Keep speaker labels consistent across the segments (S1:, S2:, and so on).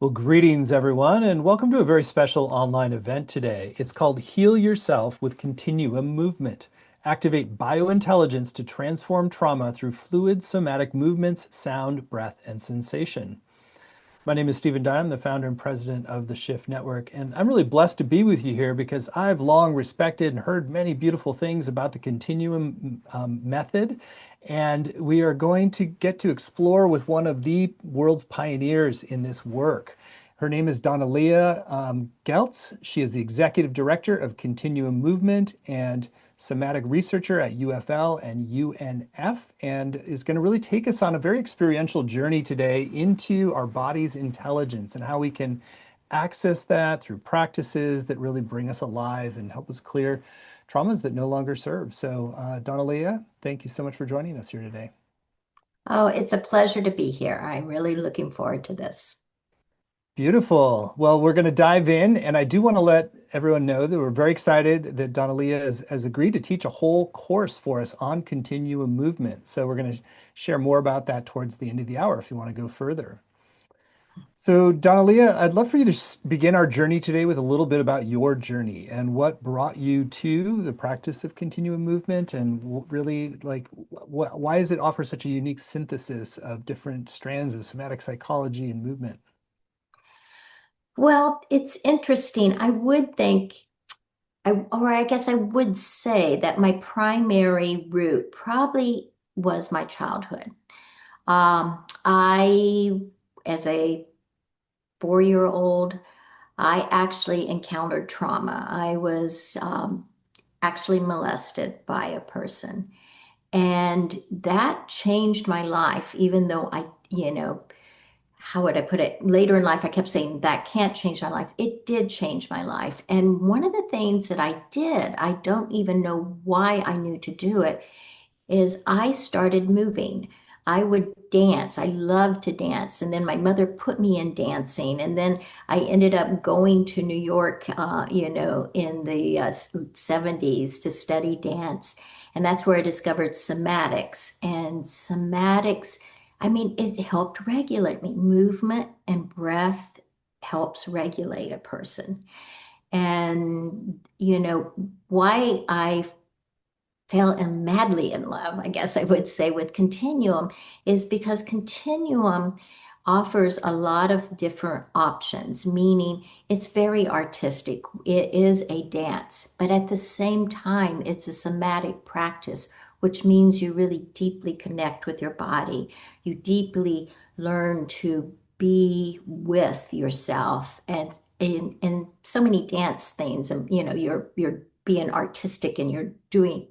S1: Well, greetings everyone, and welcome to a very special online event today. It's called Heal Yourself with Continuum Movement. Activate biointelligence to transform trauma through fluid somatic movements, sound, breath, and sensation. My name is Stephen Dye. I'm the founder and president of the Shift Network, and I'm really blessed to be with you here because I've long respected and heard many beautiful things about the Continuum method. And we are going to get to explore with one of the world's pioneers in this work. Her name is Donnalea Goelz. She is the executive director of Continuum Movement and somatic researcher at UFL and UNF, and is going to really take us on a very experiential journey today into our body's intelligence and how we can access that through practices that really bring us alive and help us clear traumas that no longer serve. So, Donnalea, thank you so much for joining us here today.
S2: Oh, it's a pleasure to be here. I'm really looking forward to this.
S1: Beautiful. Well, we're going to dive in, and I do want to let everyone know that we're very excited that Donnalea has agreed to teach a whole course for us on continuum movement. So we're going to share more about that towards the end of the hour if you want to go further. So, Donnalea, I'd love for you to begin our journey today with a little bit about your journey and what brought you to the practice of continuum movement, and really like why does it offer such a unique synthesis of different strands of somatic psychology and movement?
S2: Well, it's interesting. I would think, or I guess I would say that my primary root probably was my childhood. I, as a 4-year-old, I actually encountered trauma. I was actually molested by a person, and that changed my life, even though how would I put it? Later in life, I kept saying that can't change my life. It did change my life. And one of the things that I did, I don't even know why I knew to do it, is I started moving. I would dance. I loved to dance. And then my mother put me in dancing. And then I ended up going to New York, in the 70s to study dance. And that's where I discovered somatics. And somatics, I mean, it helped regulate me. Movement and breath helps regulate a person. And, why I fell madly in love, I guess I would say, with Continuum is because Continuum offers a lot of different options, meaning it's very artistic. It is a dance, but at the same time, it's a somatic practice, which means you really deeply connect with your body. You deeply learn to be with yourself and in so many dance things, and you're being artistic and you're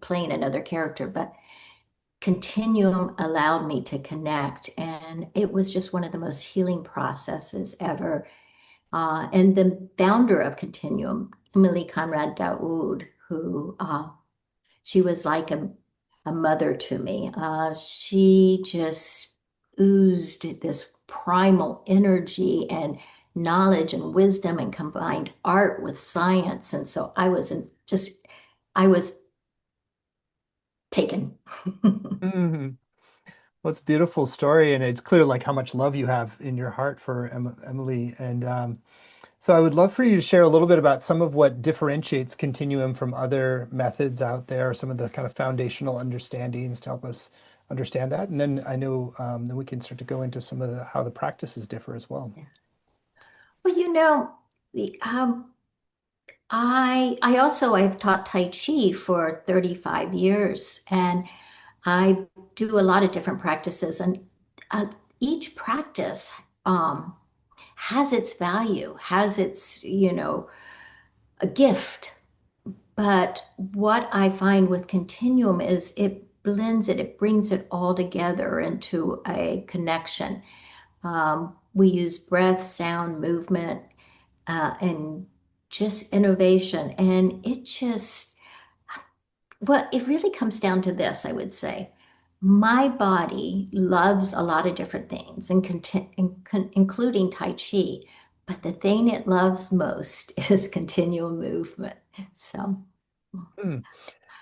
S2: playing another character, but Continuum allowed me to connect, and it was just one of the most healing processes ever. And the founder of Continuum, Emily Conrad Daoud, who she was like a mother to me. She just oozed this primal energy and knowledge and wisdom and combined art with science. And so I was taken.
S1: Mhm. Well, it's a beautiful story, and it's clear like how much love you have in your heart for Emily. And so I would love for you to share a little bit about some of what differentiates Continuum from other methods out there, some of the kind of foundational understandings to help us understand that. And then I know then we can start to go into some of the how the practices differ as well.
S2: Well, the, I also I've taught Tai Chi for 35 years, and I do a lot of different practices, and uh, each practice has its value, has its, a gift. But what I find with Continuum is it blends it, it brings it all together into a connection. We use breath, sound, movement, and just innovation. And well, it really comes down to this, I would say. My body loves a lot of different things, including Tai Chi, but the thing it loves most is continual movement. So.
S1: Hmm.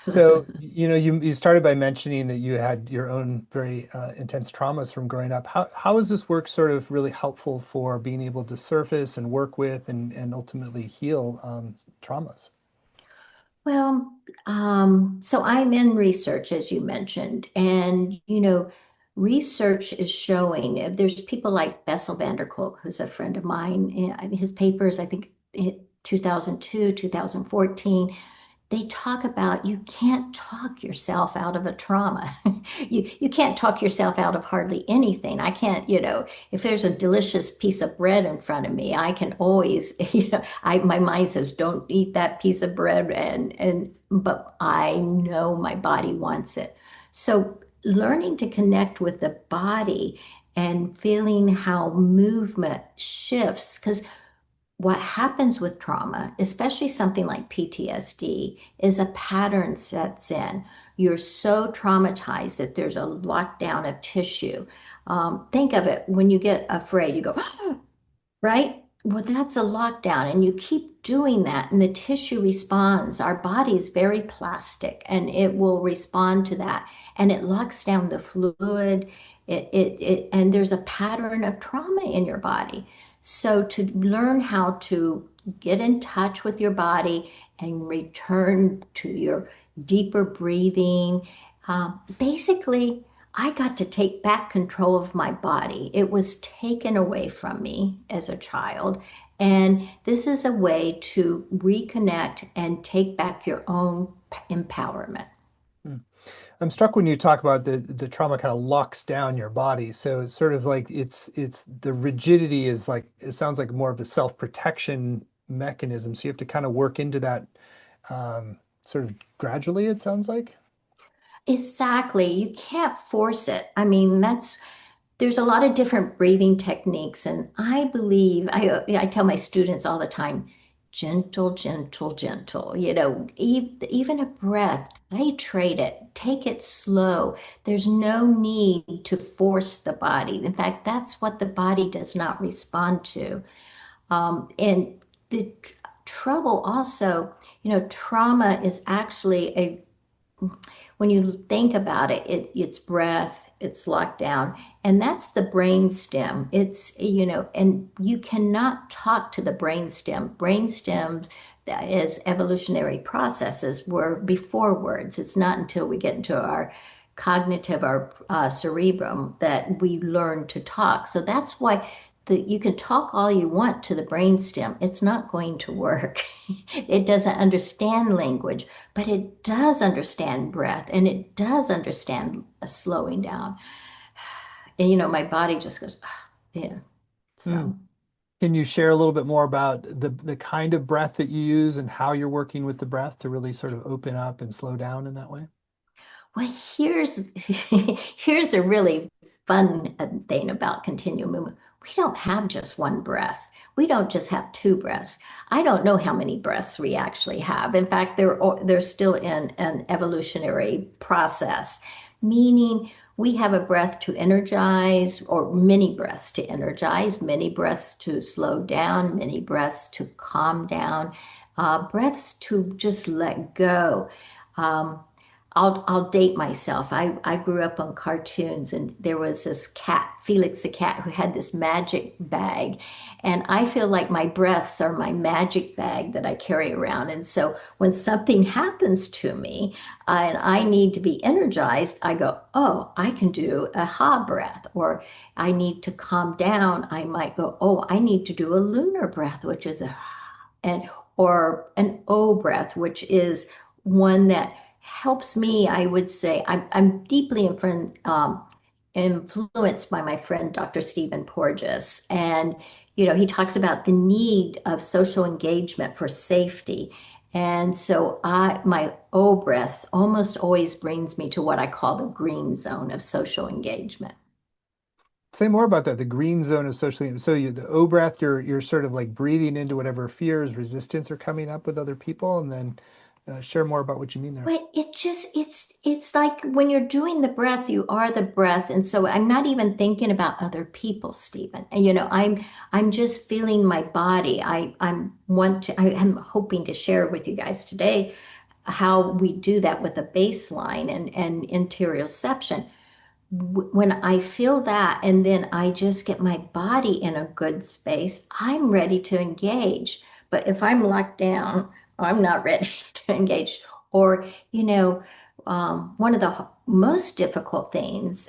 S1: So, you started by mentioning that you had your own very intense traumas from growing up. How is this work sort of really helpful for being able to surface and work with and ultimately heal traumas?
S2: Well, so I'm in research, as you mentioned, and research is showing there's people like Bessel van der Kolk, who's a friend of mine. His papers, I think, 2002, 2014. They talk about you can't talk yourself out of a trauma. You can't talk yourself out of hardly anything. I can't, if there's a delicious piece of bread in front of me, I can always, my mind says, don't eat that piece of bread, but I know my body wants it. So learning to connect with the body and feeling how movement shifts, because what happens with trauma, especially something like PTSD, is a pattern sets in. You're so traumatized that there's a lockdown of tissue. Think of it when you get afraid, you go, right? Well, that's a lockdown, and you keep doing that, and the tissue responds. Our body is very plastic, and it will respond to that, and it locks down the fluid. And there's a pattern of trauma in your body. So to learn how to get in touch with your body and return to your deeper breathing, basically I got to take back control of my body. It was taken away from me as a child. And this is a way to reconnect and take back your own empowerment.
S1: Hmm. I'm struck when you talk about the trauma kind of locks down your body. So it's sort of like it's the rigidity is like it sounds like more of a self-protection mechanism. So you have to kind of work into that sort of gradually, it sounds like.
S2: Exactly. You can't force it. I mean, there's a lot of different breathing techniques, and I believe I tell my students all the time, gentle, gentle, gentle. Even a breath, titrate it, take it slow. There's no need to force the body. In fact, that's what the body does not respond to. And the trouble also, trauma is actually when you think about it, it's breath, it's lockdown, and that's the brain stem. And you cannot talk to the brain stem. Brain stems as evolutionary processes were before words. It's not until we get into our cognitive, our cerebrum, that we learn to talk. So that's why you can talk all you want to the brainstem. It's not going to work. It doesn't understand language, but it does understand breath and it does understand a slowing down. And my body just goes, "Ah," yeah.
S1: Hmm.
S2: So,
S1: Can you share a little bit more about the kind of breath that you use and how you're working with the breath to really sort of open up and slow down in that way?
S2: well, here's a really fun thing about continuum movement. We don't have just one breath. We don't just have two breaths. I don't know how many breaths we actually have. In fact, they're still in an evolutionary process, meaning we have a breath to energize, or many breaths to energize, many breaths to slow down, many breaths to calm down, breaths to just let go. Um, I'll date myself. I grew up on cartoons, and there was this cat, Felix the cat, who had this magic bag. And I feel like my breaths are my magic bag that I carry around. And so when something happens to me and I need to be energized, I go, oh, I can do a ha breath. Or I need to calm down. I might go, oh, I need to do a lunar breath, which is and or an O breath, which is one that helps me. I would say I'm deeply influenced by my friend Dr. Stephen Porges, and he talks about the need of social engagement for safety. And so my O breath almost always brings me to what I call the green zone of social engagement.
S1: Say more about that, the green zone of socially. So the O breath, you're sort of like breathing into whatever fears, resistance are coming up with other people, and then share more about what you mean there.
S2: But it's like when you're doing the breath, you are the breath. And so I'm not even thinking about other people, Stephen. And I'm just feeling my body. I am hoping to share with you guys today. how we do that with a baseline and interoception. When I feel that and then I just get my body in a good space, I'm ready to engage. But if I'm locked down, I'm not ready to engage. Or, one of the most difficult things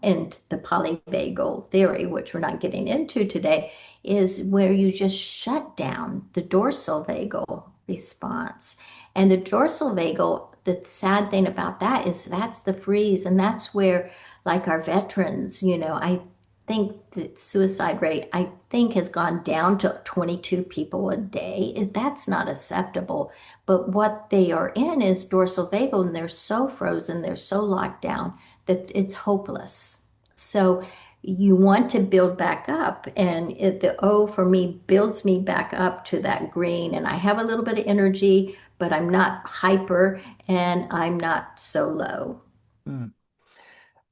S2: in the polyvagal theory, which we're not getting into today, is where you just shut down the dorsal vagal response. And the dorsal vagal, the sad thing about that is that's the freeze, and that's where like our veterans, I think the suicide rate, I think, has gone down to 22 people a day. That's not acceptable. But what they are in is dorsal vagal, and they're so frozen, they're so locked down that it's hopeless. So you want to build back up, and the O for me builds me back up to that green, and I have a little bit of energy, but I'm not hyper and I'm not so low.
S1: Mm.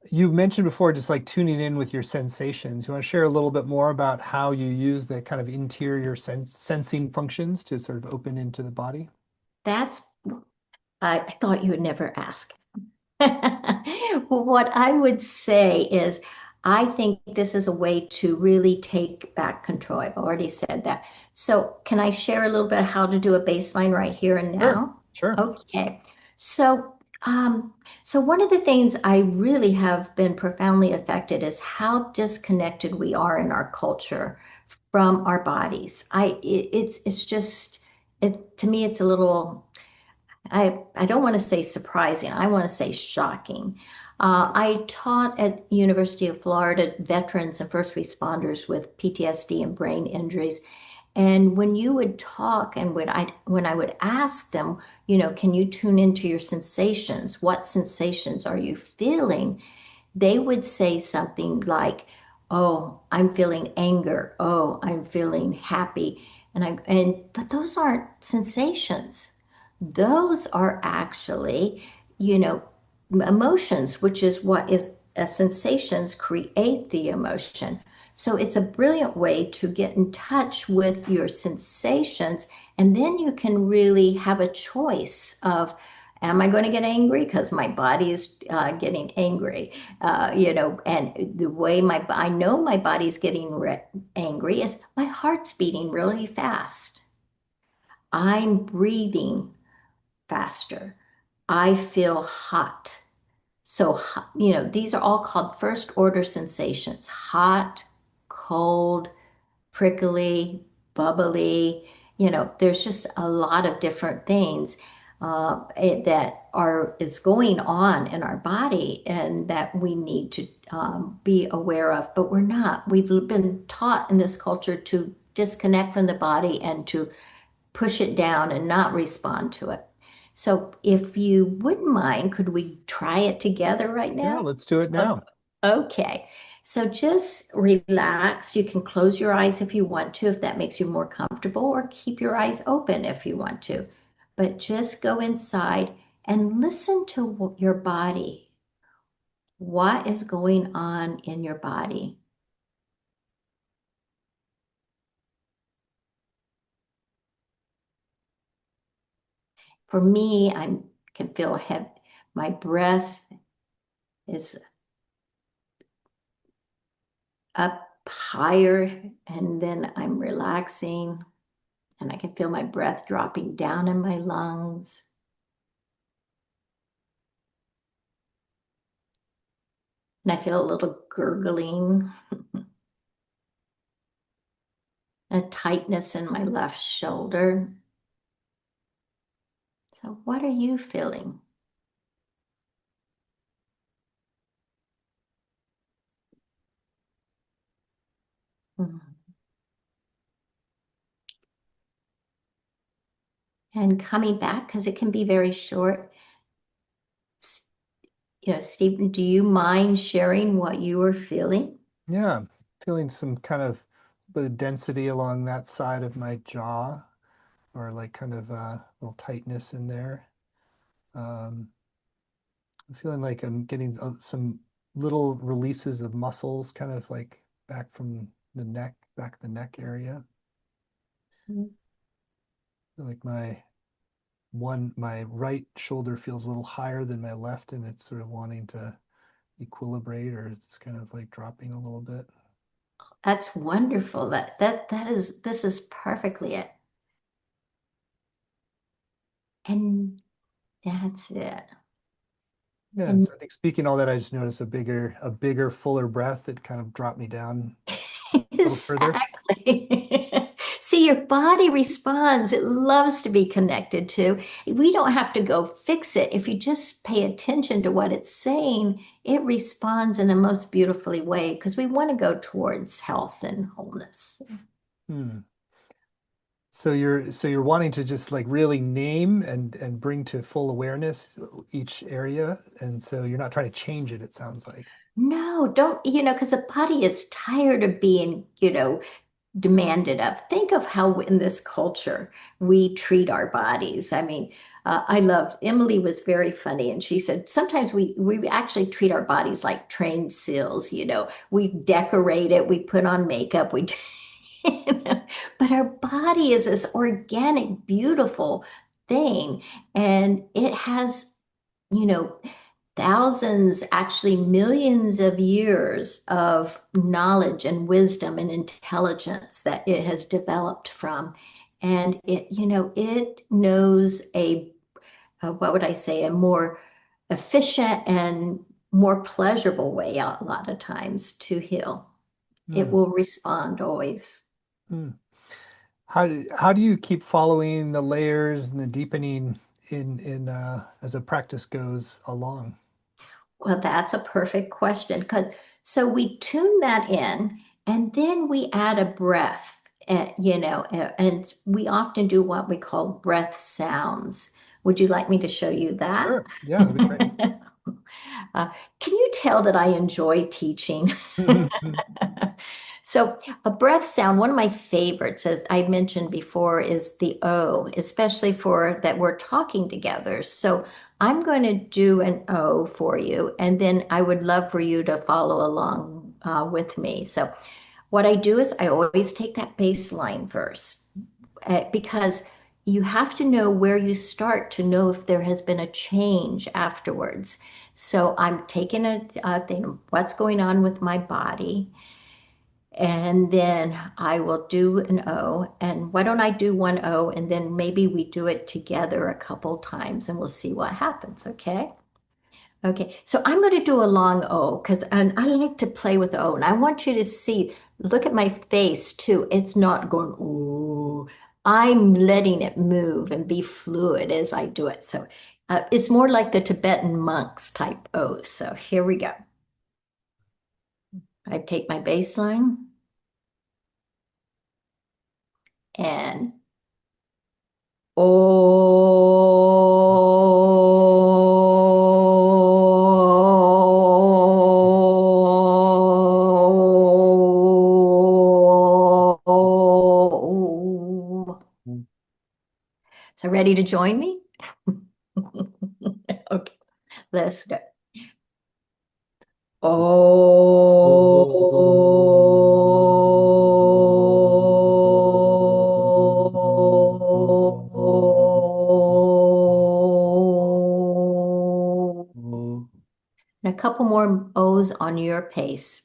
S1: You mentioned before just like tuning in with your sensations. You want to share a little bit more about how you use the kind of interior sensing functions to sort of open into the body?
S2: That's I thought you would never ask. Well, what I would say is, I think this is a way to really take back control. I've already said that. So, can I share a little bit how to do a baseline right here and
S1: Sure,
S2: now?
S1: sure.
S2: Okay. So, so one of the things I really have been profoundly affected is how disconnected we are in our culture from our bodies. It's just it to me it's a little I don't want to say surprising. I want to say shocking. I taught at the University of Florida veterans and first responders with PTSD and brain injuries. And when you would talk and when I would ask them, can you tune into your sensations? What sensations are you feeling? They would say something like, "Oh, I'm feeling anger. Oh, I'm feeling happy." But those aren't sensations. Those are actually, you know, emotions, which is what is sensations create the emotion. So it's a brilliant way to get in touch with your sensations, and then you can really have a choice of, am I going to get angry because my body is getting angry? And the way I know my body's getting angry is my heart's beating really fast. I'm breathing faster. I feel hot. So, these are all called first order sensations: hot, cold, prickly, bubbly. There's just a lot of different things that is going on in our body and that we need to be aware of, but we're not. We've been taught in this culture to disconnect from the body and to push it down and not respond to it. So, if you wouldn't mind, could we try it together right
S1: Yeah,
S2: now?
S1: let's do it
S2: O-
S1: now.
S2: Okay. So just relax. You can close your eyes if you want to, if that makes you more comfortable, or keep your eyes open if you want to. But just go inside and listen to your body. What is going on in your body? For me, I can feel heavy. My breath is up higher, and then I'm relaxing, and I can feel my breath dropping down in my lungs. And I feel a little gurgling, a tightness in my left shoulder. So, what are you feeling? Mhm. And coming back, because it can be very short. Stephen, do you mind sharing what you are feeling?
S1: Yeah, I'm feeling some kind of bit of density along that side of my jaw, or like kind of a little tightness in there. Um, I'm feeling like I'm getting some little releases of muscles, kind of like back from the neck, back the neck area.
S2: Mhm.
S1: Feel like my my right shoulder feels a little higher than my left, and it's sort of wanting to equilibrate, or it's kind of like dropping a little bit.
S2: That's wonderful. That is this is perfectly it. And that's it.
S1: Yeah,
S2: And
S1: so I think speaking all that, I just noticed a bigger, fuller breath. It kind of dropped me down a little further.
S2: exactly. See, your body responds. It loves to be connected to. We don't have to go fix it. If you just pay attention to what it's saying, it responds in the most beautifully way because we want to go towards health and wholeness.
S1: Hmm. So you're wanting to just like really name and bring to full awareness each area, and so you're not trying to change it, it sounds like.
S2: No, don't, because the body is tired of being, demanded of. Think of how in this culture we treat our bodies. I mean, I love Emily was very funny, and she said sometimes we actually treat our bodies like trained seals. We decorate it, we put on makeup, we, but our body is this organic, beautiful thing, and it has you know thousands, actually millions of years of knowledge and wisdom and intelligence that it has developed from. And it knows what would I say, a more efficient and more pleasurable way a lot of times to heal. It
S1: Hmm.
S2: will respond always.
S1: Hmm. How do you keep following the layers and the deepening in as a practice goes along?
S2: Well, that's a perfect question because so we tune that in and then we add a breath, and we often do what we call breath sounds. Would you like me to show you that?
S1: Sure. Yeah, that'd be great.
S2: Uh, can you tell that I enjoy teaching? So, a breath sound, one of my favorites, as I mentioned before, is the O, especially for that we're talking together. So, I'm going to do an O for you, and then I would love for you to follow along with me. So, what I do is I always take that baseline first because you have to know where you start to know if there has been a change afterwards. So, I'm taking a thing, what's going on with my body? And then I will do an O. And why don't I do one O and then maybe we do it together a couple times and we'll see what happens, okay? Okay, so I'm going to do a long O because and I like to play with O. And I want you to see, look at my face too. It's not going, ooh. I'm letting it move and be fluid as I do it. So it's more like the Tibetan monks type O. So here we go. I take my baseline and Oh. So ready to join me? Okay, let's go. Oh. And a couple more O's on your pace.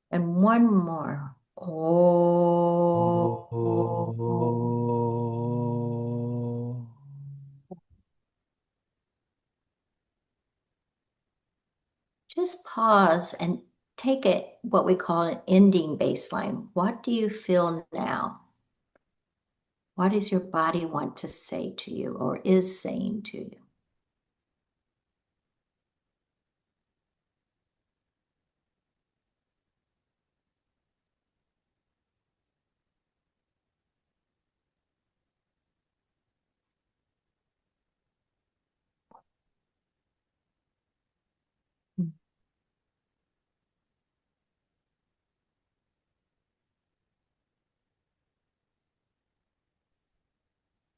S2: And one more. Just pause and take it what we call an ending baseline. What do you feel now? What does your body want to say to you or is saying to you?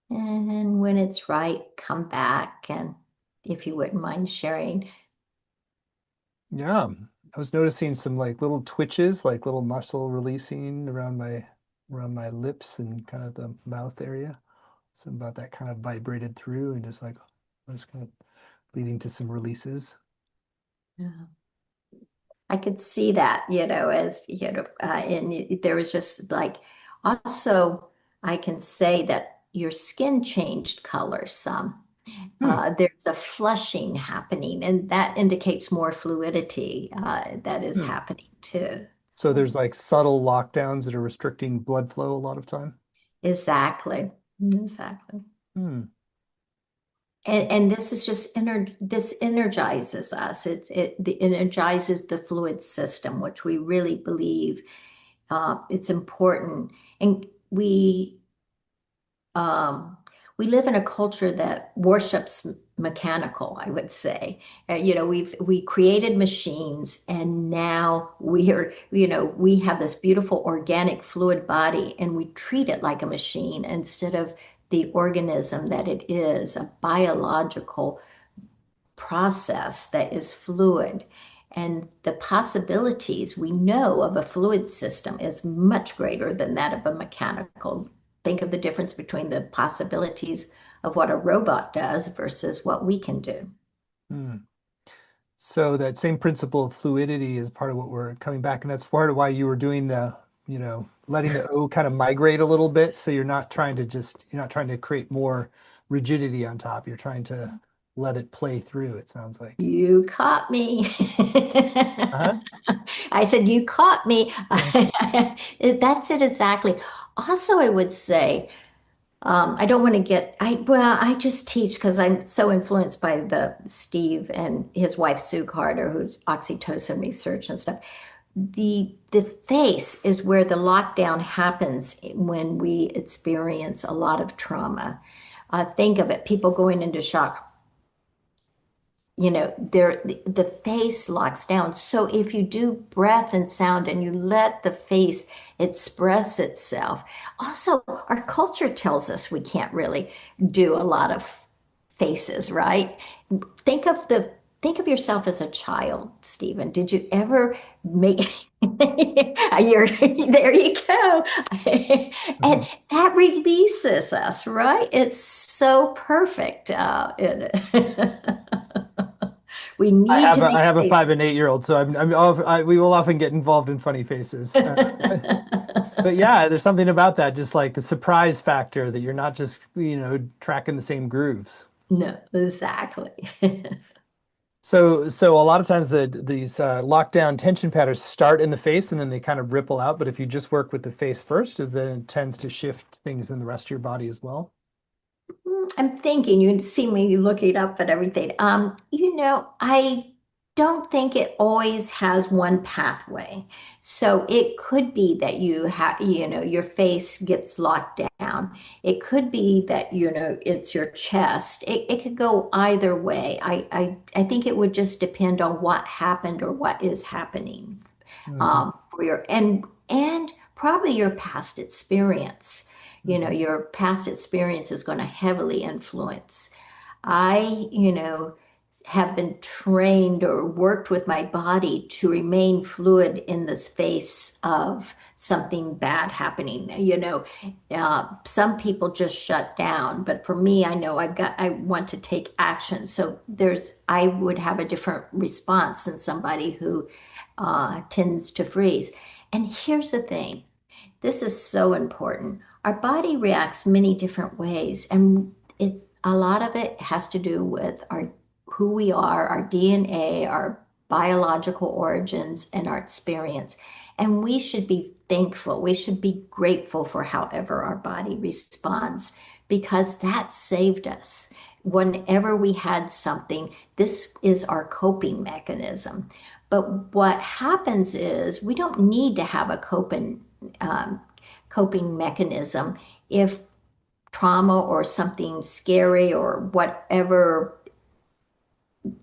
S2: And when it's right, come back. And if you wouldn't mind sharing.
S1: Yeah. I was noticing some like little twitches, like little muscle releasing around my lips and kind of the mouth area. Something about that kind of vibrated through and just like I was kind of leading to some releases.
S2: Yeah. I could see that, as, and there was just like, also, I can say that your skin changed color some.
S1: Hmm.
S2: There's a flushing happening, and that indicates more fluidity that is
S1: Hmm.
S2: happening too.
S1: So
S2: So,
S1: there's like subtle lockdowns that are restricting blood flow a lot of time.
S2: exactly, exactly.
S1: Hmm.
S2: And this is just this energizes us. It energizes the fluid system, which we really believe it's important. And um, we live in a culture that worships mechanical, I would say. We created machines, and now we have this beautiful organic fluid body, and we treat it like a machine instead of the organism that it is, a biological process that is fluid. And the possibilities we know of a fluid system is much greater than that of a mechanical. Think of the difference between the possibilities of what a robot does versus what we can do.
S1: Hmm. So that same principle of fluidity is part of what we're coming back, and that's part of why you were doing letting the O kind of migrate a little bit. So you're not trying to create more rigidity on top. You're trying to let it play through, it sounds like.
S2: You caught me.
S1: Uh-huh.
S2: I said, you caught me.
S1: Yeah.
S2: That's it exactly. Also, I would say, I don't want to I just teach because I'm so influenced by the Steve and his wife, Sue Carter, who's oxytocin research and stuff. The face is where the lockdown happens when we experience a lot of trauma. Think of it, people going into shock, the face locks down. So if you do breath and sound and you let the face express itself. Also, our culture tells us we can't really do a lot of faces, right? think of the think of yourself as a child, Stephen. Did you ever make there you go. And
S1: Mhm.
S2: that releases us, right? It's so perfect. We need to
S1: I
S2: make
S1: have a
S2: faces.
S1: 5 and 8 year old, so we will often get involved in funny faces. But yeah, there's something about that, just like the surprise factor that you're not just, tracking the same grooves.
S2: No, exactly.
S1: So a lot of times these lockdown tension patterns start in the face and then they kind of ripple out. But if you just work with the face first, is then it tends to shift things in the rest of your body as well.
S2: I'm thinking, you see me looking up at everything. I don't think it always has one pathway. So it could be that your face gets locked down. It could be that, it's your chest. It could go either way. I think it would just depend on what happened or what is happening
S1: Hmm.
S2: for and probably your past experience.
S1: Hmm.
S2: Your past experience is going to heavily influence. I, have been trained or worked with my body to remain fluid in the space of something bad happening. Some people just shut down, but for me, I know I want to take action. So I would have a different response than somebody who tends to freeze. And here's the thing. This is so important. Our body reacts many different ways, and it's a lot of it has to do with our who we are, our DNA, our biological origins, and our experience. And we should be thankful. We should be grateful for however our body responds because that saved us. Whenever we had something, this is our coping mechanism. But what happens is we don't need to have a um, coping mechanism if trauma or something scary or whatever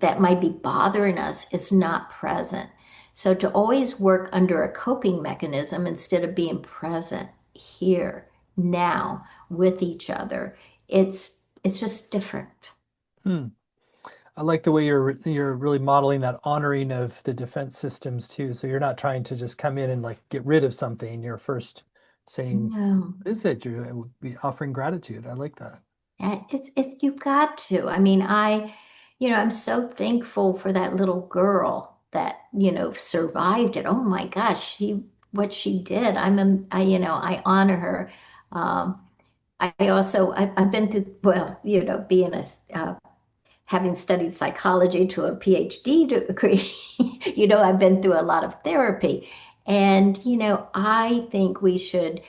S2: that might be bothering us is not present. So to always work under a coping mechanism instead of being present here, now, with each other It's just different.
S1: Hmm. I like the way you're really modeling that honoring of the defense systems too. So you're not trying to just come in and like get rid of something. You're first saying,
S2: No.
S1: what is it? You're be offering gratitude. I like that.
S2: And it's you've got to. I mean, I'm so thankful for that little girl that, survived it. Oh my gosh, what she did. I honor her. Um, I've been through, well, being having studied psychology to a PhD degree, I've been through a lot of therapy. And, I think we should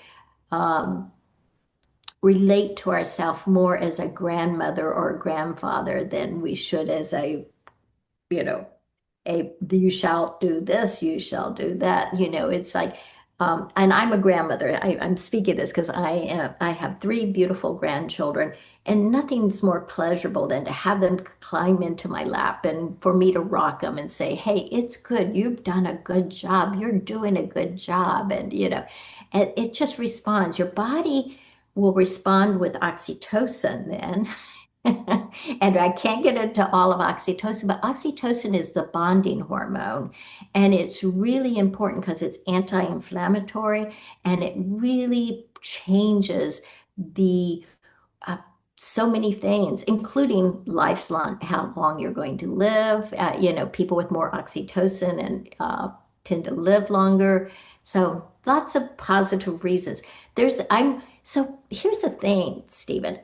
S2: um, relate to ourselves more as a grandmother or a grandfather than we should as you know, you shall do this, you shall do that. It's like, and I'm a grandmother. I'm speaking this because I have three beautiful grandchildren, and nothing's more pleasurable than to have them climb into my lap and for me to rock them and say, "Hey, it's good. You've done a good job. You're doing a good job." And and it just responds. Your body will respond with oxytocin then. And I can't get into all of oxytocin, but oxytocin is the bonding hormone. And it's really important because it's anti-inflammatory and it really changes the uh, so many things, including lifelong, how long you're going to live. People with more oxytocin and tend to live longer. So lots of positive reasons. So here's the thing, Stephen.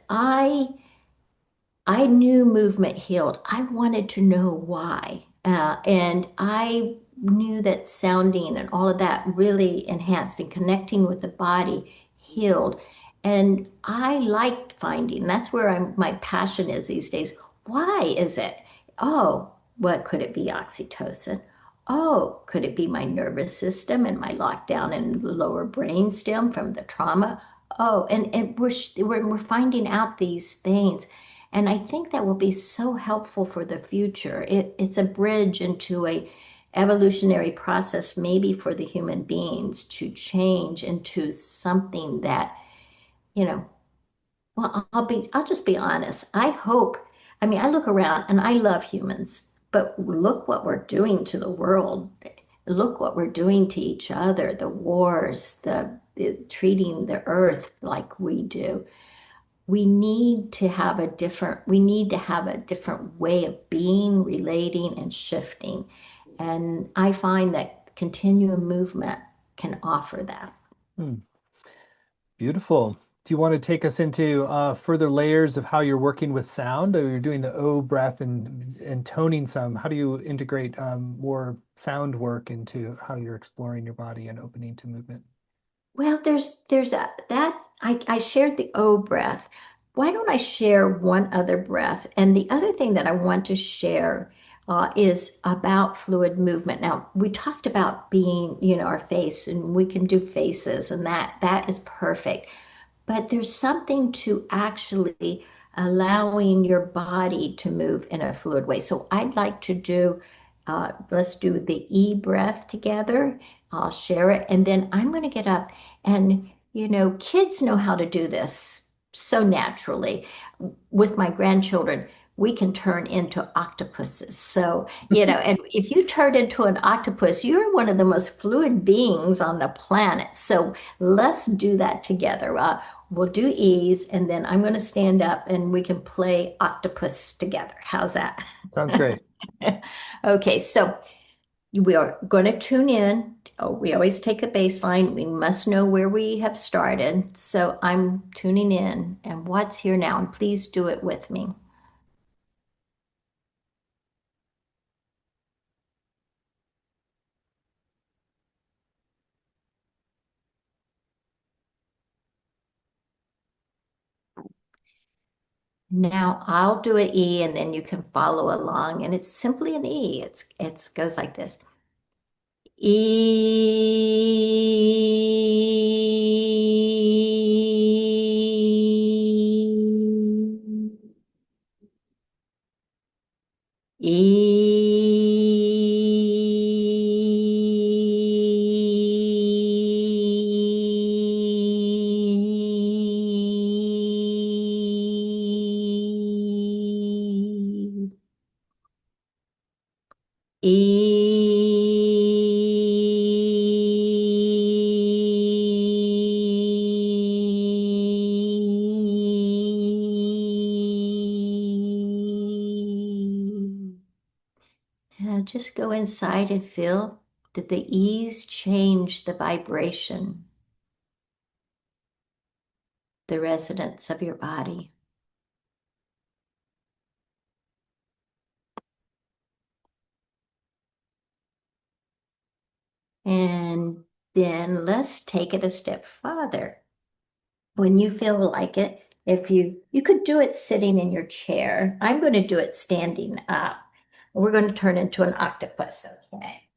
S2: I knew movement healed. I wanted to know why. And I knew that sounding and all of that really enhanced and connecting with the body healed. And I liked finding, that's where my passion is these days. Why is it? Oh, what could it be? Oxytocin. Oh, could it be my nervous system and my lockdown in the lower brainstem from the trauma? Oh, and we're finding out these things. And I think that will be so helpful for the future. It's a bridge into a evolutionary process, maybe for the human beings to change into something that, you know, well, I'll just be honest. I mean, I look around and I love humans, but look what we're doing to the world. Look what we're doing to each other, the wars, the treating the earth like we do. We need to have a different way of being, relating, and shifting. And I find that continuum movement can offer that.
S1: Hmm. Beautiful. Do you want to take us into further layers of how you're working with sound? Or you're doing the O breath and toning some. How do you integrate more sound work into how you're exploring your body and opening to movement?
S2: Well, there's a that I shared the O breath. Why don't I share one other breath? And the other thing that I want to share is about fluid movement. Now, we talked about being, our face, and we can do faces, and that is perfect. But there's something to actually allowing your body to move in a fluid way. So I'd like to let's do the E breath together. I'll share it. And then I'm going to get up and, kids know how to do this so naturally. With my grandchildren, we can turn into octopuses. So, and if you turn into an octopus, you're one of the most fluid beings on the planet. So let's do that together. We'll do E's, and then I'm going to stand up and we can play octopus together. How's that?
S1: Sounds great.
S2: Okay, so we are going to tune in. Oh, we always take a baseline. We must know where we have started. So I'm tuning in and what's here now, and please do it with me. Now I'll do an E and then you can follow along. And it's simply an E. It goes like this. E. E. Now just go inside and feel that the ease change the vibration, the resonance of your body. And then let's take it a step farther. When you feel like it, if you could do it sitting in your chair. I'm going to do it standing up. We're going to turn into an octopus, okay?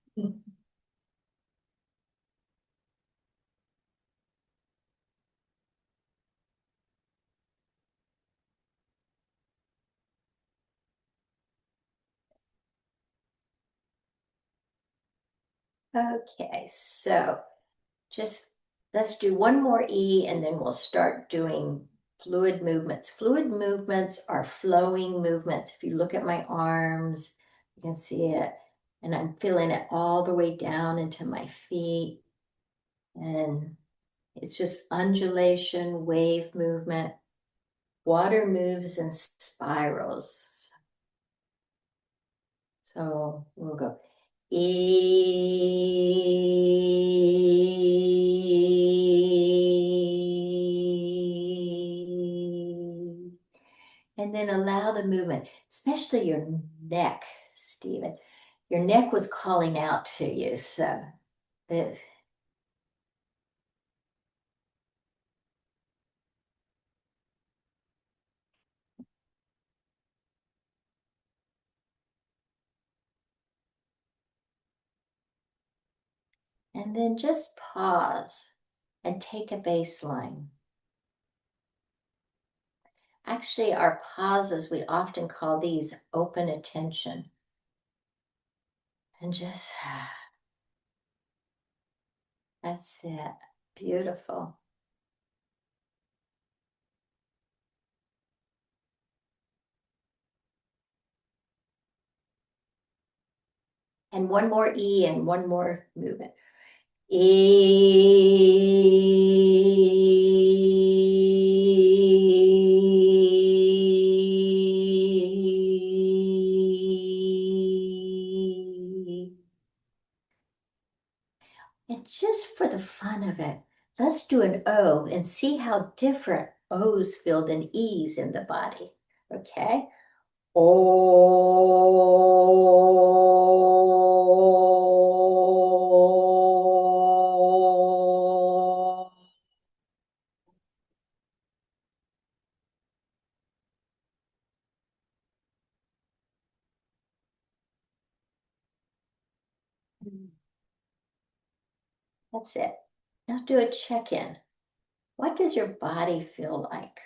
S2: Okay, so just let's do one more E and then we'll start doing fluid movements. Fluid movements are flowing movements. If you look at my arms, you can see it. And I'm feeling it all the way down into my feet. And it's just undulation, wave movement. Water moves in spirals. So we'll go E. And then allow the movement, especially your neck, Stephen. Your neck was calling out to you. So this, and then just pause and take a baseline. Actually, our pauses, we often call these open attention. And just, that's it. Beautiful. And one more E and one more movement. E. And just for the fun of it, let's do an O and see how different O's feel than E's in the body. Okay? Oh. That's it. Now do a check-in. What does your body feel like?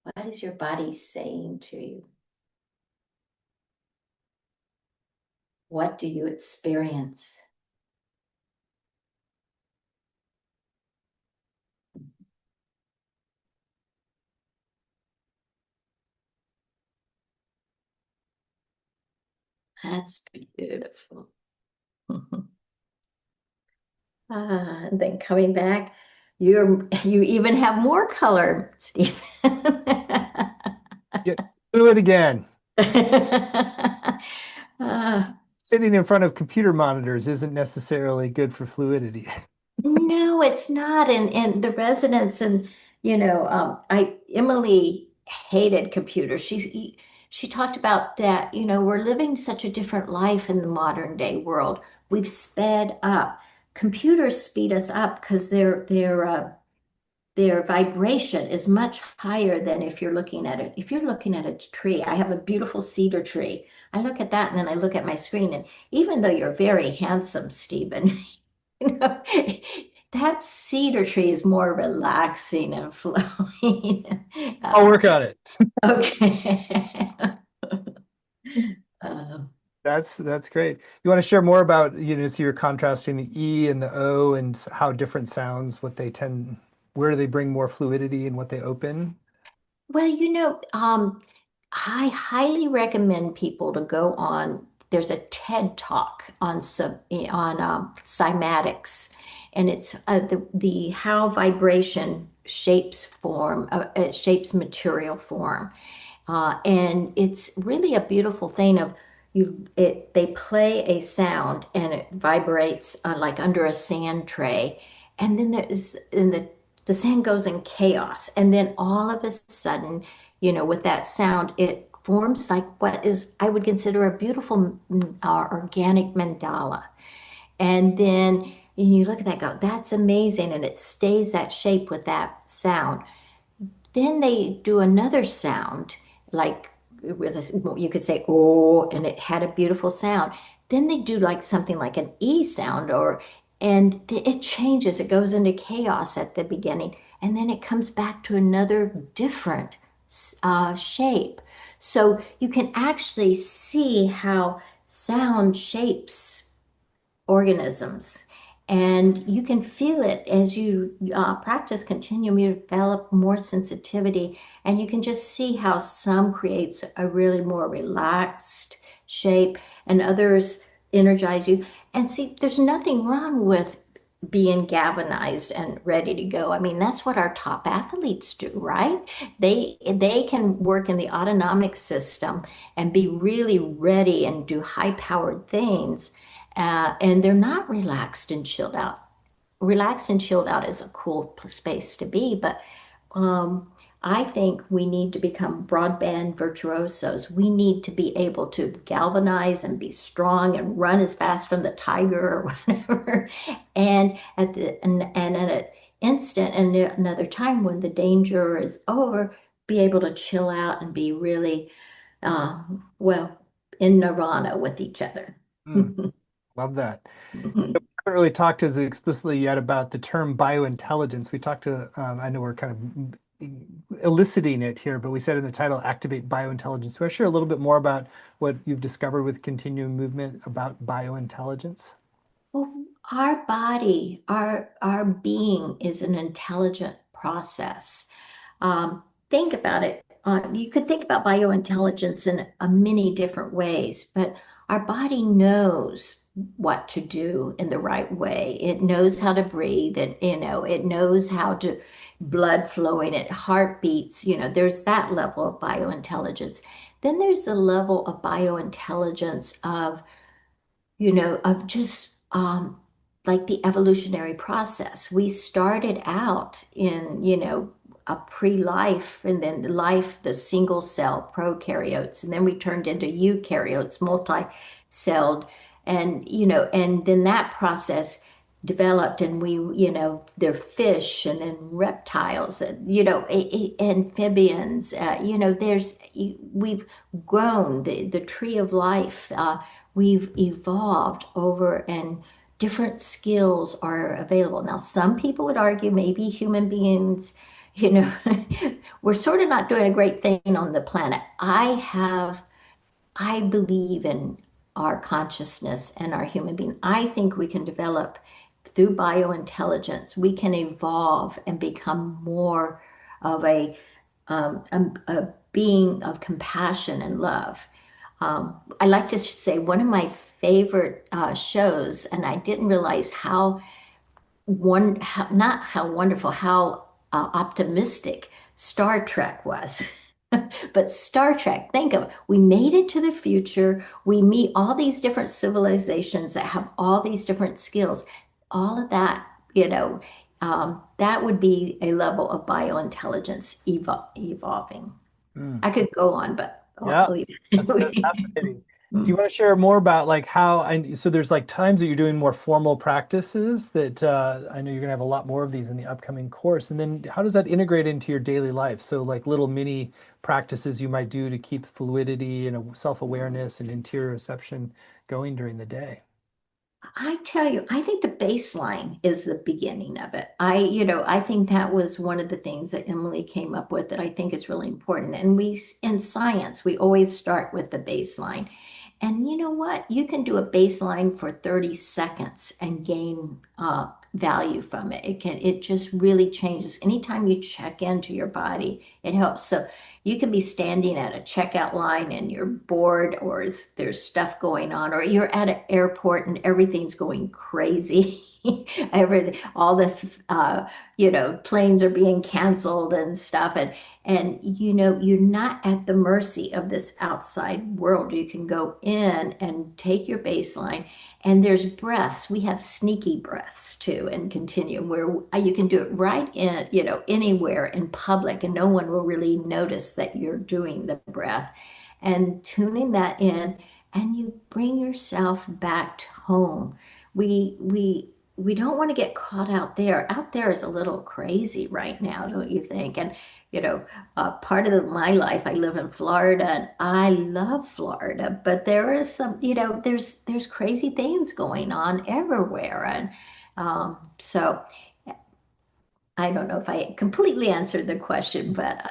S2: What is your body saying to you? What do you experience? That's beautiful. And then coming back, you even have more color, Stephen.
S1: Yeah, do it again.
S2: Uh,
S1: Sitting in front of computer monitors isn't necessarily good for fluidity.
S2: no, it's not. And the residents and I Emily hated computers. She talked about that, we're living such a different life in the modern day world. We've sped up. Computers speed us up because their vibration is much higher than if you're looking at it. If you're looking at a tree, I have a beautiful cedar tree. I look at that and then I look at my screen, and even though you're very handsome, Stephen, you know, that cedar tree is more relaxing and flowing.
S1: I'll work on it.
S2: Okay. Um,
S1: That's great. You want to share more about, so you're contrasting the E and the O and how different sounds, what they where they bring more fluidity and what they open?
S2: well, I highly recommend people to go on. There's a TED talk on cymatics, and it's the how vibration shapes material form. And it's really a beautiful thing of they play a sound and it vibrates like under a sand tray, and then the sand goes in chaos, and then all of a sudden, with that sound, it forms like what is I would consider a beautiful organic mandala. And then you look at that, go, that's amazing, and it stays that shape with that sound. Then they do another sound, like you could say, oh, and it had a beautiful sound. Then they do like something like an E sound, and it changes. It goes into chaos at the beginning, and then it comes back to another different shape. So you can actually see how sound shapes organisms. And you can feel it as you practice continuum, you develop more sensitivity, and you can just see how some creates a really more relaxed shape and others energize you. And see, there's nothing wrong with being galvanized and ready to go. I mean, that's what our top athletes do, right? They can work in the autonomic system and be really ready and do high-powered things, and they're not relaxed and chilled out. Relaxed and chilled out is a cool space to be, but um, I think we need to become broadband virtuosos. We need to be able to galvanize and be strong and run as fast from the tiger or whatever. And at an instant and another time when the danger is over, be able to chill out and be really, well, in nirvana with each other.
S1: Mm, love that. Haven't really talked as explicitly yet about the term biointelligence. We talked to, I know we're kind of eliciting it here, but we said in the title, activate biointelligence. Do you want to share a little bit more about what you've discovered with Continuum Movement about biointelligence?
S2: Well, our body, our being is an intelligent process. Think about it. You could think about biointelligence in many different ways, but our body knows what to do in the right way. It knows how to breathe, and it knows how to blood flowing, it heartbeats. There's that level of biointelligence. Then there's the level of biointelligence of just like the evolutionary process. We started out in, a pre-life, and then the life, the single cell prokaryotes, and then we turned into eukaryotes, multi-celled, and then that process developed, and they're fish, and then reptiles, and amphibians. We've grown the tree of life. We've evolved over, and different skills are available. Now, some people would argue maybe human beings, you know, we're sort of not doing a great thing on the planet. I believe in our consciousness and our human being. I think we can develop through biointelligence, we can evolve and become more of a being of compassion and love. I like to say one of my favorite shows, and I didn't realize not how wonderful, how optimistic Star Trek was. But Star Trek, think of it. We made it to the future. We meet all these different civilizations that have all these different skills. All of that, that would be a level of biointelligence evolving.
S1: Mm.
S2: I could go on, but I'll
S1: Yeah,
S2: leave
S1: that's
S2: it.
S1: fascinating. Do you want to share more about like how, and so there's like times that you're doing more formal practices that I know you're gonna have a lot more of these in the upcoming course. And then how does that integrate into your daily life? So like little mini practices you might do to keep fluidity and self-awareness and interior reception going during the day.
S2: I tell you, I think the baseline is the beginning of it. I think that was one of the things that Emily came up with that I think is really important. And in science, we always start with the baseline. And you know what? You can do a baseline for 30 seconds and gain value from it. It just really changes. Anytime you check into your body, it helps. So you can be standing at a checkout line and you're bored, or there's stuff going on, or you're at an airport and everything's going crazy. Everything, all the planes are being canceled and stuff, and you're not at the mercy of this outside world. You can go in and take your baseline, and there's breaths. We have sneaky breaths too, and Continuum, where you can do it right in, anywhere in public, and no one will really notice that you're doing the breath. And tuning that in, and you bring yourself back to home. We don't want to get caught out there. Out there is a little crazy right now, don't you think? And part of my life, I live in Florida, and I love Florida, but there is there's crazy things going on everywhere, and so I don't know if I completely answered the question, but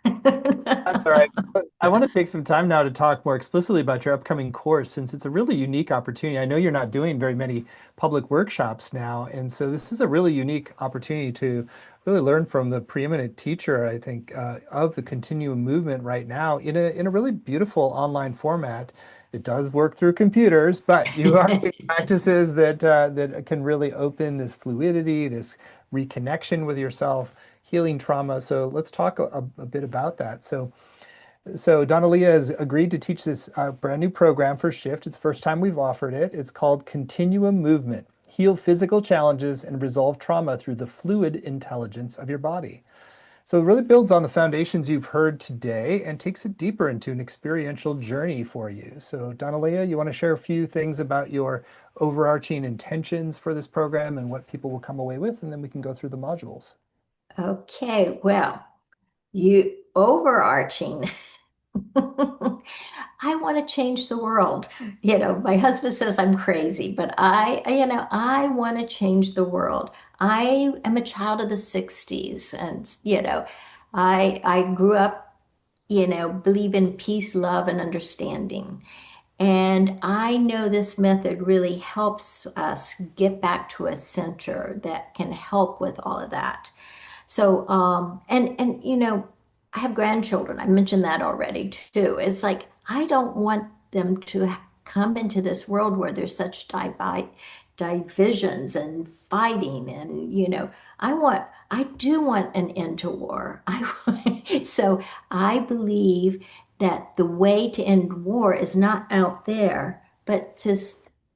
S1: That's all right. But I want to take some time now to talk more explicitly about your upcoming course, since it's a really unique opportunity. I know you're not doing very many public workshops now, and so this is a really unique opportunity to really learn from the preeminent teacher, I think, of the Continuum movement right now in a really beautiful online format. It does work through computers, but you are doing practices that can really open this fluidity, this reconnection with yourself, healing trauma. So let's talk a bit about that. So Donnalea has agreed to teach this brand new program for Shift. It's the first time we've offered it. It's called Continuum Movement. Heal physical challenges and resolve trauma through the fluid intelligence of your body. So it really builds on the foundations you've heard today and takes it deeper into an experiential journey for you. So Donnalea, you want to share a few things about your overarching intentions for this program and what people will come away with, and then we can go through the modules.
S2: Okay, well, you overarching. I want to change the world. My husband says I'm crazy, but I want to change the world. I am a child of the 60s, and I grew up, believe in peace, love, and understanding. And I know this method really helps us get back to a center that can help with all of that. So, I have grandchildren. I mentioned that already too. It's like I don't want them to come into this world where there's such divisions and fighting, and I do want an end to war. So I believe that the way to end war is not out there, but to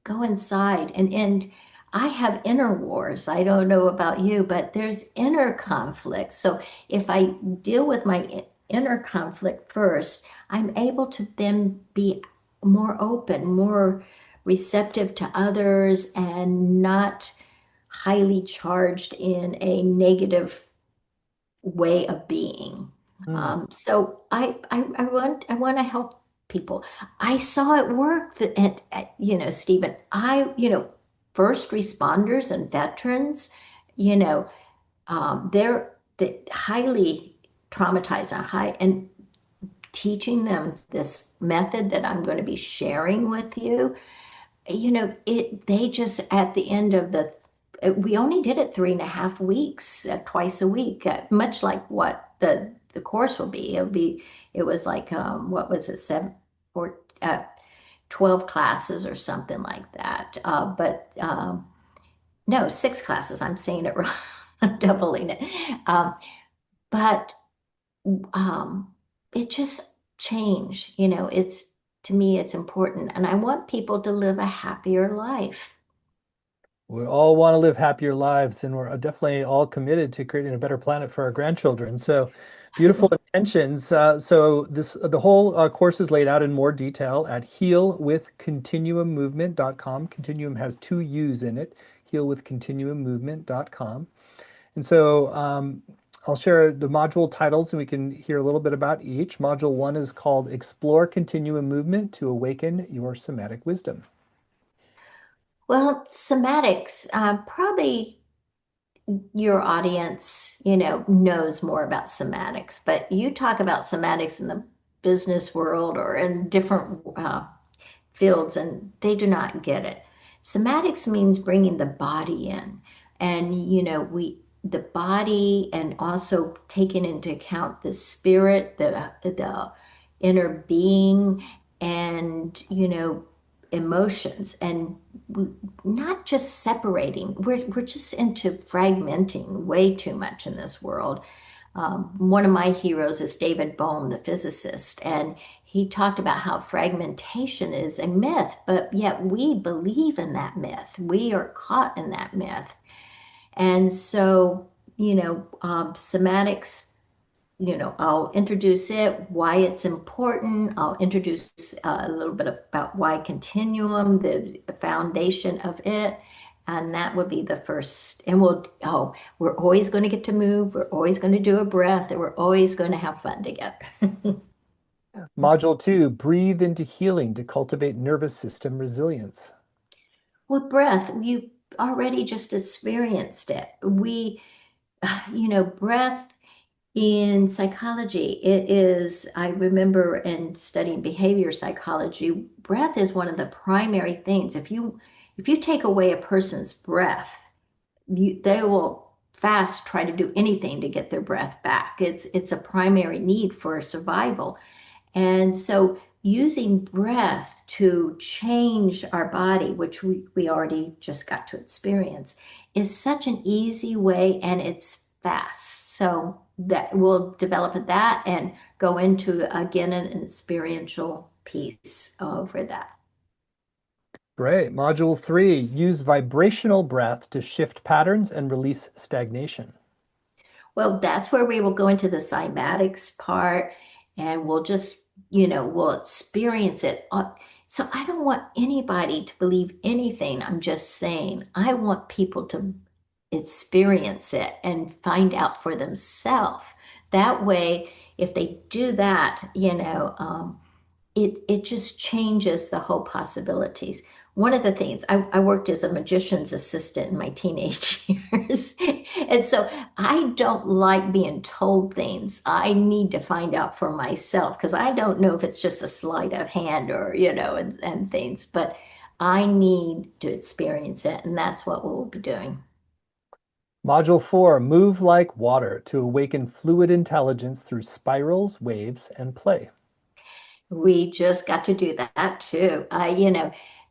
S2: go inside and end. I have inner wars. I don't know about you, but there's inner conflict. So if I deal with my inner conflict first, I'm able to then be more open, more receptive to others, and not highly charged in a negative way of being.
S1: Mm.
S2: So I want to help people. I saw it work that Stephen, first responders and veterans, you know, they're highly traumatized and high, and teaching them this method that I'm going to be sharing with you, they just at the end of we only did it 3.5 weeks, twice a week, much like what the course will be. It was like, what was it, seven or 12 classes or something like that. But no, 6 classes. I'm saying it wrong. I'm doubling it. But it just changed. To me, it's important. And I want people to live a happier life.
S1: We all want to live happier lives, and we're definitely all committed to creating a better planet for our grandchildren. So, beautiful intentions. So, the whole course is laid out in more detail at healwithcontinuummovement.com. Continuum has two U's in it. Healwithcontinuummovement.com. And so, I'll share the module titles, and we can hear a little bit about each. Module 1 is called Explore Continuum Movement to Awaken Your Somatic Wisdom.
S2: Well, somatics, probably your audience, knows more about somatics, but you talk about somatics in the business world or in different fields, and they do not get it. Somatics means bringing the body in. And, the body and also taking into account the spirit, the inner being, and, emotions, and not just separating. We're just into fragmenting way too much in this world. One of my heroes is David Bohm, the physicist, and he talked about how fragmentation is a myth, but yet we believe in that myth. We are caught in that myth. And so, somatics, I'll introduce it, why it's important. I'll introduce a little bit about why continuum, the foundation of it. And that would be the first. And we're always going to get to move. We're always going to do a breath, and we're always going to have fun together.
S1: Module 2, breathe into healing to cultivate nervous system resilience.
S2: With breath, you already just experienced it. Breath in psychology, I remember in studying behavior psychology, breath is one of the primary things. If you take away a person's breath, they will fast try to do anything to get their breath back. It's a primary need for survival. And so using breath to change our body, which we already just got to experience, is such an easy way and it's fast. So that we'll develop that and go into again an experiential piece over that.
S1: Great. Module 3, use vibrational breath to shift patterns and release stagnation.
S2: Well, that's where we will go into the cymatics part and we'll just, we'll experience it. So I don't want anybody to believe anything I'm just saying. I want people to experience it and find out for themselves. That way, if they do that, it just changes the whole possibilities. One of the things I worked as a magician's assistant in my teenage years, and so I don't like being told things. I need to find out for myself because I don't know if it's just a sleight of hand or and things, but I need to experience it, and that's what we'll be doing.
S1: Module 4, move like water to awaken fluid intelligence through spirals, waves, and play.
S2: We just got to do that too.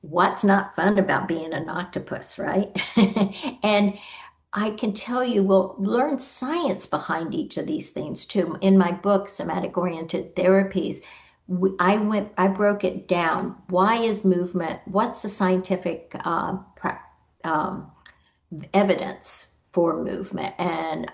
S2: What's not fun about being an octopus, right? And I can tell you, we'll learn science behind each of these things too. In my book, Somatic Oriented Therapies, I broke it down. Why is movement? What's the scientific um, evidence for movement? And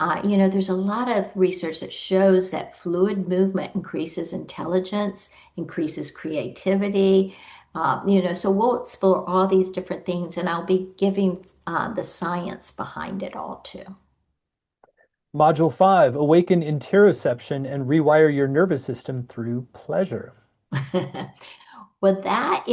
S2: there's a lot of research that shows that fluid movement increases intelligence, increases creativity. So we'll explore all these different things, and I'll be giving the science behind it all too.
S1: Module 5, awaken interoception and rewire your nervous system through pleasure.
S2: Well, that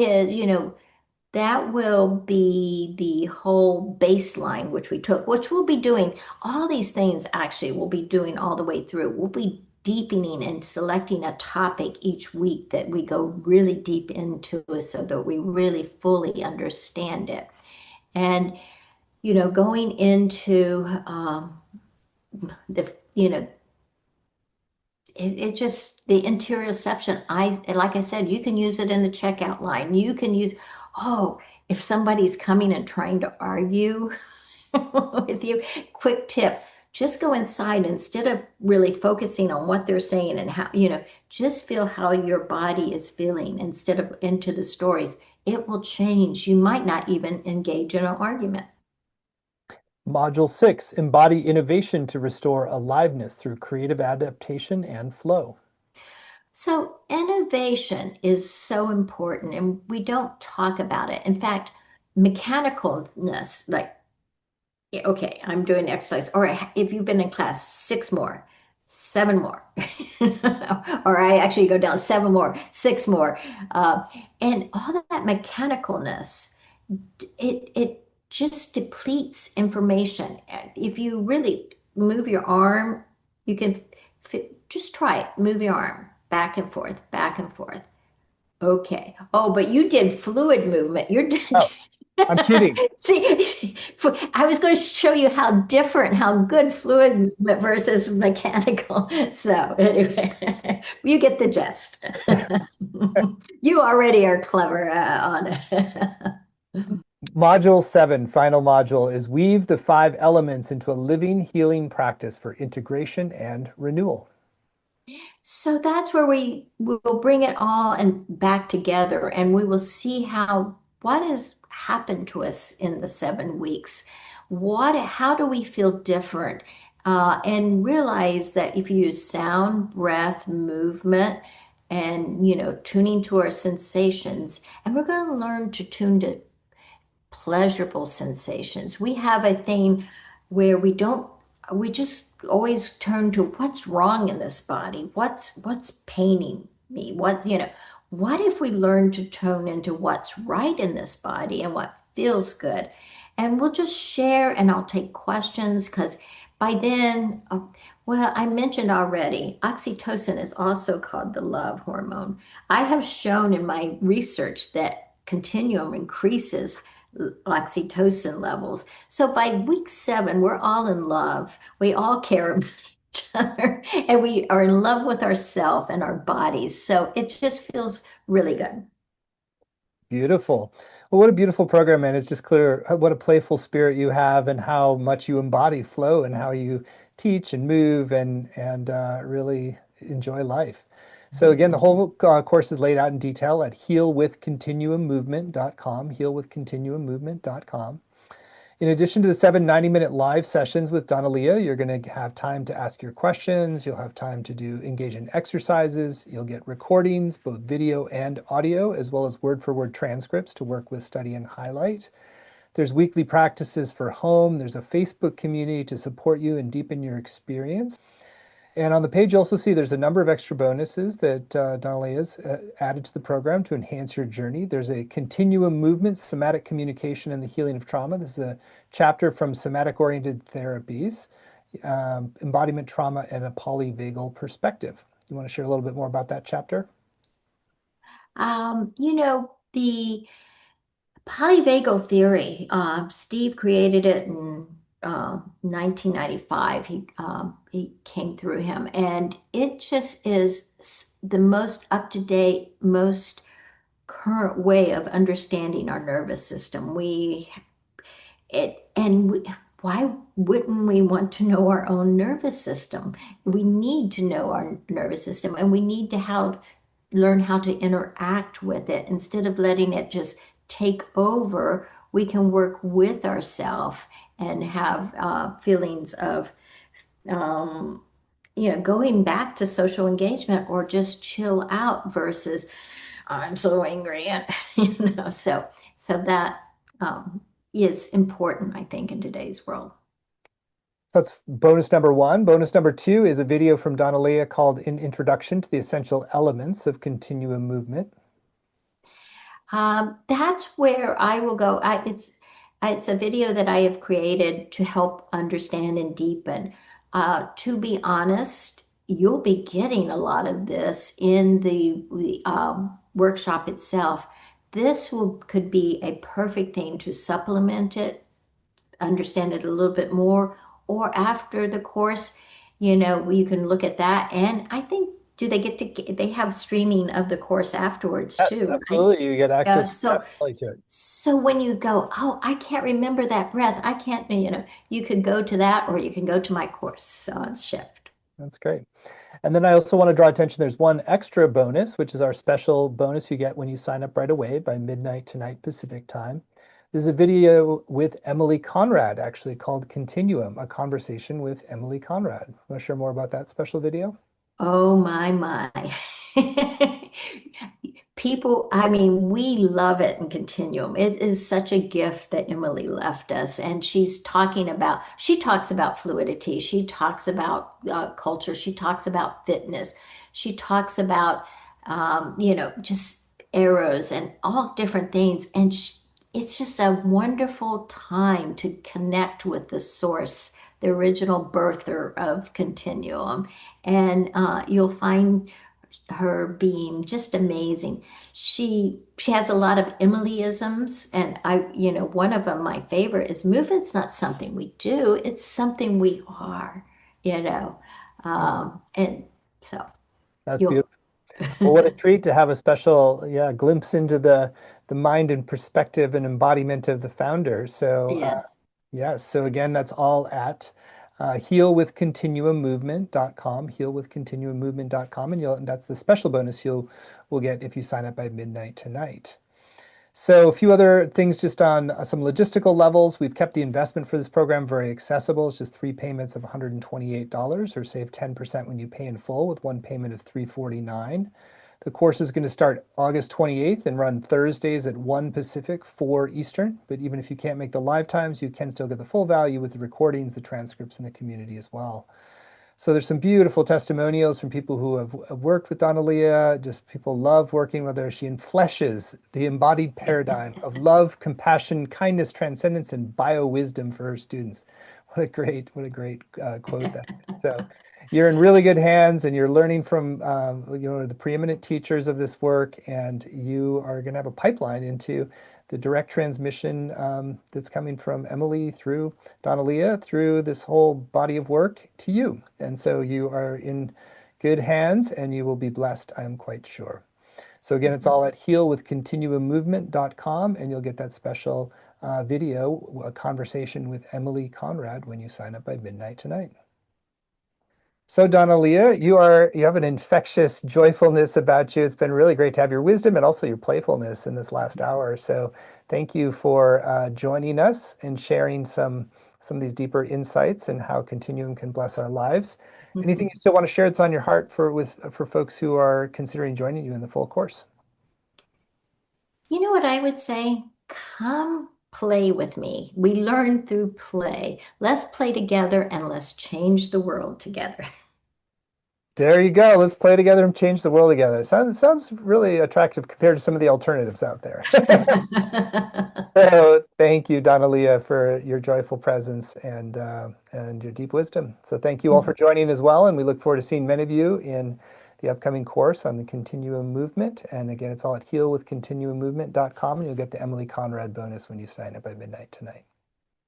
S2: will be the whole baseline, which we took, which we'll be doing. All these things actually we'll be doing all the way through. We'll be deepening and selecting a topic each week that we go really deep into it so that we really fully understand it. And, going into the it just the interoception. Like I said, you can use it in the checkout line. You can use, oh, if somebody's coming and trying to argue with you, quick tip, just go inside instead of really focusing on what they're saying and how, just feel how your body is feeling instead of into the stories. It will change. You might not even engage in an argument.
S1: Module 6, embody innovation to restore aliveness through creative adaptation and flow.
S2: So, innovation is so important, and we don't talk about it. In fact, mechanicalness, like, okay, I'm doing exercise. All right, if you've been in class, six more, seven more. Or I actually go down seven more, six more. Uh, and all that mechanicalness, it just depletes information. If you really move your arm, you can just try it. Move your arm back and forth, back and forth. Okay. Oh, but you did fluid movement. You're
S1: Oh, I'm kidding.
S2: See, I was going to show you how different, how good fluid movement versus mechanical. So anyway, you get the gist. You already are clever on it.
S1: Module 7, final module, is weave the 5 elements into a living, healing practice for integration and renewal.
S2: So that's where we will bring it all and back together, and we will see how what has happened to us in the 7 weeks. How do we feel different? And realize that if you use sound, breath, movement, and tuning to our sensations, and we're going to learn to tune to pleasurable sensations. We have a thing where we just always turn to what's wrong in this body? What's paining me? What if we learn to tune into what's right in this body and what feels good? And we'll just share and I'll take questions because by then, well, I mentioned already, oxytocin is also called the love hormone. I have shown in my research that continuum increases oxytocin levels. So by week 7, we're all in love. We all care about each other and we are in love with ourselves and our bodies. So it just feels really good.
S1: Beautiful. Well, what a beautiful program, man. It's just clear what a playful spirit you have and how much you embody flow and how you teach and move and really enjoy life. So again, the whole course is laid out in detail at healwithcontinuummovement.com, healwithcontinuummovement.com. In addition to the 7 90-minute live sessions with Donnalea, you're going to have time to ask your questions. You'll have time to engage in exercises. You'll get recordings, both video and audio, as well as word-for-word transcripts to work with, study, and highlight. There's weekly practices for home. There's a Facebook community to support you and deepen your experience. And on the page, you also see there's a number of extra bonuses that Donnelly has added to the program to enhance your journey. There's a continuum movement, somatic communication, and the healing of trauma. This is a chapter from somatic-oriented therapies, embodiment trauma, and a polyvagal perspective. You want to share a little bit more about that chapter?
S2: The polyvagal theory, Steve created it in 1995. He came through him, and it just is the most up-to-date, most current way of understanding our nervous system. Why wouldn't we want to know our own nervous system? We need to know our nervous system, and we need to learn how to interact with it instead of letting it just take over. We can work with ourselves and have feelings of going back to social engagement or just chill out versus I'm so angry and so that is important, I think, in today's world.
S1: That's bonus number 1. Bonus number 2 is a video from Donnalea called An Introduction to the Essential Elements of Continuum Movement.
S2: That's where I will go. It's a video that I have created to help understand and deepen. To be honest, you'll be getting a lot of this in the workshop itself. Could be a perfect thing to supplement it, understand it a little bit more, or after the course, you can look at that. And I think, they have streaming of the course afterwards
S1: Yes,
S2: too, right?
S1: absolutely. You get
S2: Yeah,
S1: access
S2: so
S1: to it.
S2: so when you go, oh, I can't remember that breath. I can't, you could go to that or you can go to my course on shift.
S1: That's great. And then I also want to draw attention, there's one extra bonus, which is our special bonus you get when you sign up right away by midnight tonight Pacific time. There's a video with Emily Conrad, actually called Continuum, a conversation with Emily Conrad. Want to share more about that special video?
S2: Oh my. People, I mean, we love it in Continuum. It is such a gift that Emily left us. And she talks about fluidity. She talks about culture. She talks about fitness. She talks about, just arrows and all different things. And it's just a wonderful time to connect with the source, the original birther of Continuum. And you'll find her being just amazing. She has a lot of Emilyisms, and one of them, my favorite, is movement's not something we do, it's something we are, you know. And so
S1: That's
S2: you'll
S1: beautiful. Well, what a treat to have a special, yeah, glimpse into the mind and perspective and embodiment of the founder. So,
S2: yes.
S1: yeah, so again, that's all at healwithcontinuummovement.com, healwithcontinuummovement.com, and that's the special bonus you'll will get if you sign up by midnight tonight. So a few other things just on some logistical levels. We've kept the investment for this program very accessible. It's just 3 payments of $128 or save 10% when you pay in full with one payment of $349. The course is going to start August 28th and run Thursdays at 1 Pacific, 4 Eastern. But even if you can't make the live times, you can still get the full value with the recordings, the transcripts, and the community as well. So there's some beautiful testimonials from people who have worked with Donnalea. Just people love working with her. She enfleshes the embodied paradigm of love, compassion, kindness, transcendence, and bio-wisdom for her students. What a great quote that is. So you're in really good hands, and you're learning from the preeminent teachers of this work, and you are going to have a pipeline into the direct transmission that's coming from Emily through Donnalea through this whole body of work to you. And so you are in good hands and you will be blessed, I'm quite sure. So again, it's all at healwithcontinuummovement.com, and you'll get that special video, a conversation with Emily Conrad when you sign up by midnight tonight. So Donnalea, you have an infectious joyfulness about you. It's been really great to have your wisdom and also your playfulness in this last hour. So thank you for joining us and sharing some of these deeper insights and how Continuum can bless our lives. Anything you still want to share that's on your heart for folks who are considering joining you in the full course?
S2: You know what I would say? Come play with me. We learn through play. Let's play together and let's change the world together.
S1: There you go. Let's play together and change the world together. It sounds really attractive compared to some of the alternatives out there. So thank you, Donnalea, for your joyful presence and your deep wisdom. So thank you all for joining as well, and we look forward to seeing many of you in the upcoming course on the Continuum Movement. And again, it's all at healwithcontinuummovement.com, and you'll get the Emily Conrad bonus when you sign up by midnight tonight.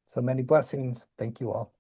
S1: So many blessings. Thank you all.